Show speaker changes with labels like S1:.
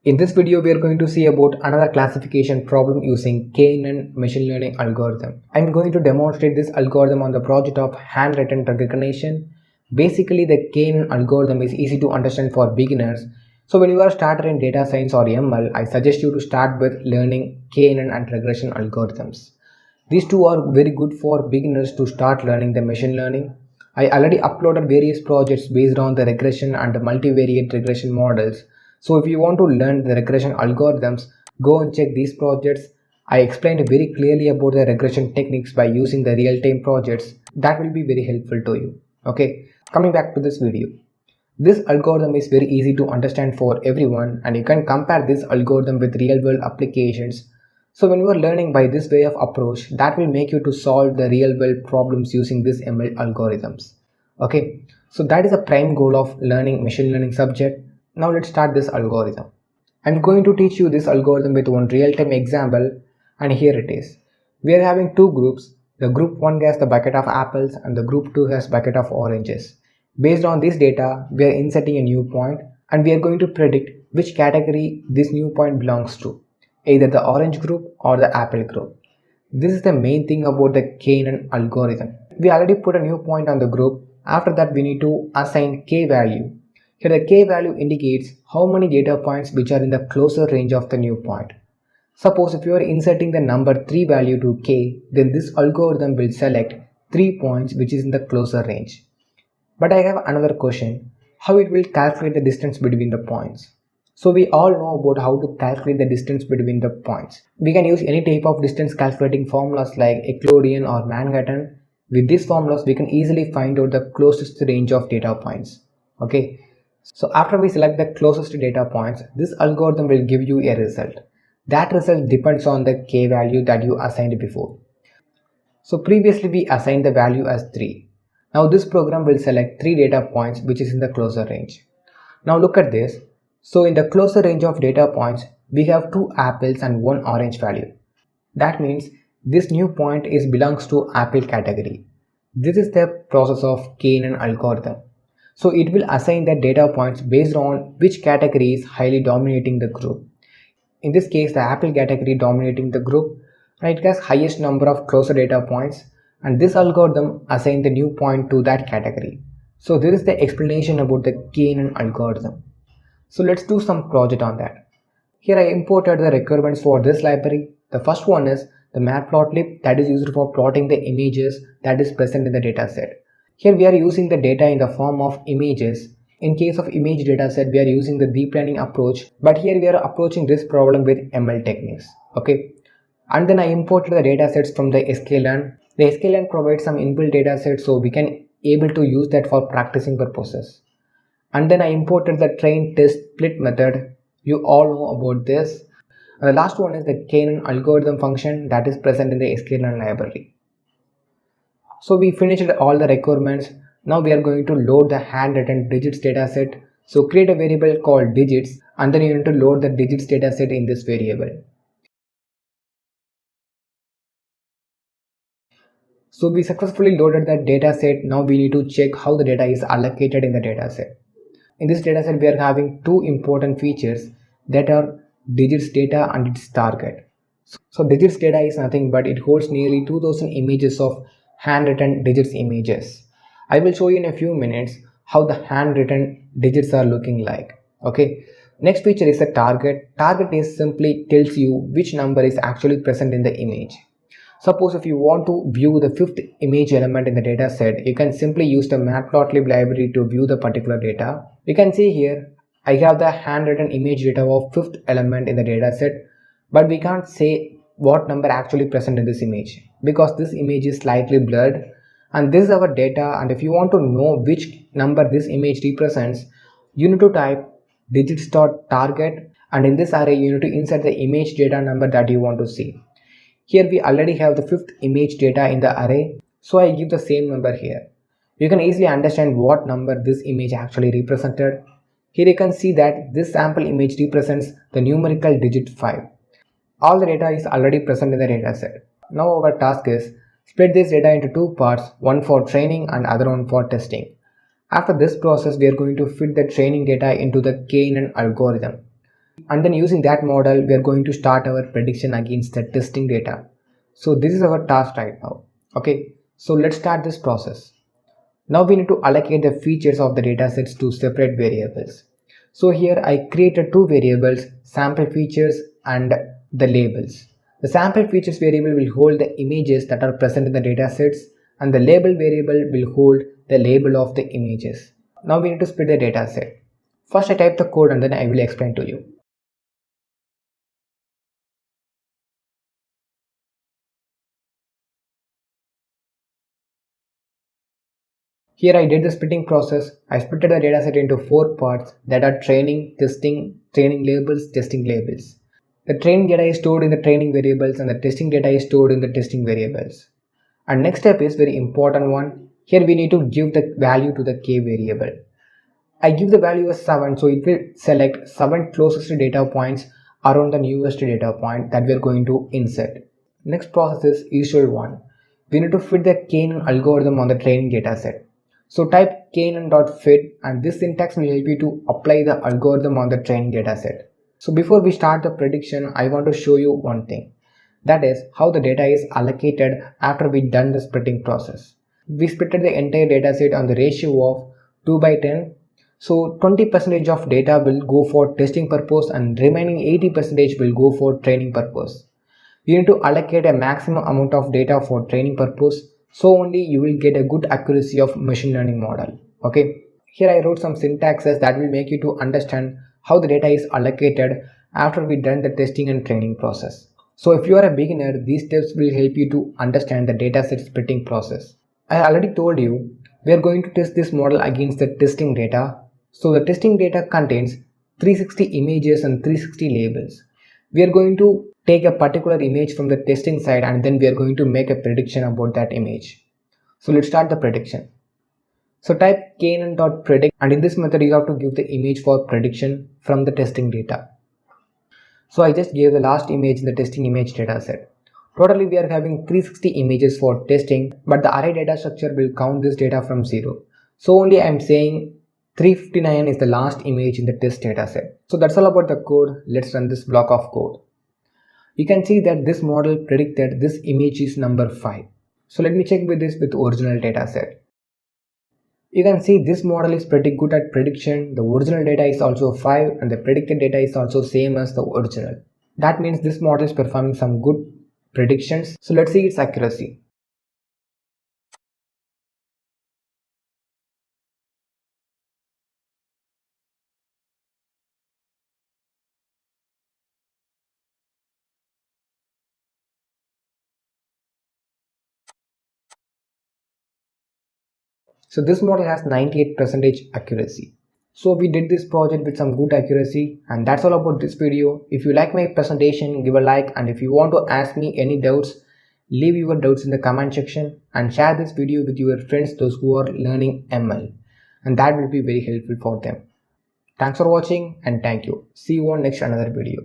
S1: In this video, we are going to see about another classification problem using K-NN machine learning algorithm. I'm going to demonstrate this algorithm on the project of handwritten recognition. Basically, the K-NN algorithm is easy to understand for beginners. So when you are started in data science or ML, I suggest you to start with learning K-NN and regression algorithms. These two are very good for beginners to start learning the machine learning. I already uploaded various projects based on the regression and the multivariate regression models. So if you want to learn the regression algorithms, go and check these projects. I explained very clearly about the regression techniques by using the real-time projects. That will be very helpful to you. Okay, coming back to this video. This algorithm is very easy to understand for everyone, and you can compare this algorithm with real-world applications. So when you are learning by this way of approach, that will make you to solve the real-world problems using this ML algorithms. Okay, so that is a prime goal of learning machine learning subject. Now let's start this algorithm. I'm going to teach you this algorithm with one real-time example, and here it is. We are having two groups. The group 1 has the bucket of apples and the group 2 has bucket of oranges. Based on this data, we are inserting a new point and we are going to predict which category this new point belongs to, either the orange group or the apple group. This is the main thing about the K-NN algorithm. We already put a new point on the group. After that, we need to assign K value. Here the K value indicates how many data points which are in the closer range of the new point. Suppose if you are inserting the number 3 value to K, then this algorithm will select 3 points which is in the closer range. But I have another question, how it will calculate the distance between the points. So we all know about how to calculate the distance between the points. We can use any type of distance calculating formulas like Euclidean or Manhattan. With these formulas, we can easily find out the closest range of data points. Okay. So after we select the closest data points, this algorithm will give you a result. That result depends on the K value that you assigned before. So previously we assigned the value as 3. Now this program will select 3 data points which is in the closer range. Now look at this. So in the closer range of data points, we have 2 apples and 1 orange value. That means this new point belongs to apple category. This is the process of K-NN algorithm. So it will assign the data points based on which category is highly dominating the group. In this case, the apple category dominating the group, and it has highest number of closer data points, and this algorithm assign the new point to that category. So this is the explanation about the K-NN algorithm. So let's do some project on that. Here I imported the requirements for this library. The first one is the matplotlib, that is used for plotting the images that is present in the dataset. Here we are using the data in the form of images. In case of image dataset, we are using the deep learning approach, but here we are approaching this problem with ML techniques. Okay. And then I imported the datasets from the sklearn. The sklearn provides some inbuilt datasets, so we can able to use that for practicing purposes. And then I imported the train test split method. You all know about this. And the last one is the K-NN algorithm function that is present in the sklearn library. So we finished all the requirements. Now we are going to load the handwritten digits dataset. So create a variable called digits and then you need to load the digits dataset in this variable. So we successfully loaded that dataset. Now we need to check how the data is allocated in the dataset. In this dataset, we are having two important features that are digits data and its target. So digits data is nothing but it holds nearly 2000 images of handwritten digits images. I will show you in a few minutes how the handwritten digits are looking like. Okay. Next feature is the target. Target is simply tells you which number is actually present in the image. Suppose if you want to view the fifth image element in the data set, you can simply use the matplotlib library to view the particular data. You can see here, I have the handwritten image data of fifth element in the data set, but we can't say what number actually present in this image because this image is slightly blurred and this is our data, and if you want to know which number this image represents, you need to type digits.target, and in this array you need to insert the image data number that you want to see. Here we already have the fifth image data in the array, so I give the same number here. You can easily understand what number this image actually represented. Here you can see that this sample image represents the numerical digit 5. All the data is already present in the dataset. Now our task is split this data into two parts, one for training and other one for testing. After this process, we are going to fit the training data into the K-NN algorithm. And then using that model, we are going to start our prediction against the testing data. So this is our task right now. Okay, so let's start this process. Now we need to allocate the features of the datasets to separate variables. So here I created two variables, sample features and the labels. The sample features variable will hold the images that are present in the datasets, and the label variable will hold the label of the images. Now we need to split the dataset. First I type the code and then I will explain to you. Here I did the splitting process. I split the dataset into four parts, that are training, testing, training labels, testing labels. The training data is stored in the training variables and the testing data is stored in the testing variables. And next step is very important one. Here we need to give the value to the k variable. I give the value as 7, so it will select 7 closest data points around the newest data point that we are going to insert. Next process is usual one. We need to fit the KNN algorithm on the training dataset. So type knn.fit and this syntax will help you to apply the algorithm on the training dataset. So before we start the prediction, I want to show you one thing. That is how the data is allocated after we done the splitting process. We splitted the entire dataset on the ratio of 2/10. So 20% of data will go for testing purpose and remaining 80% will go for training purpose. You need to allocate a maximum amount of data for training purpose, so only you will get a good accuracy of machine learning model. Okay, here I wrote some syntaxes that will make you to understand how the data is allocated after we done the testing and training process. So if you are a beginner, these steps will help you to understand the dataset splitting process. I already told you we are going to test this model against the testing data. So the testing data contains 360 images and 360 labels. We are going to take a particular image from the testing side and then we are going to make a prediction about that image. So let's start the prediction. So type knn.predict and in this method you have to give the image for prediction from the testing data. So I just gave the last image in the testing image dataset. Totally we are having 360 images for testing, but the array data structure will count this data from 0. So only I am saying 359 is the last image in the test dataset. So that's all about the code. Let's run this block of code. You can see that this model predicted this image is number 5. So let me check with this with original dataset. You can see this model is pretty good at prediction. The original data is also 5 and the predicted data is also same as the original. That means this model is performing some good predictions. So let's see its accuracy. So this model has 98% accuracy. So we did this project with some good accuracy, and that's all about this video. If you like my presentation, give a like, and if you want to ask me any doubts, leave your doubts in the comment section and share this video with your friends, those who are learning ML, and that will be very helpful for them. Thanks for watching and thank you. See you on next another video.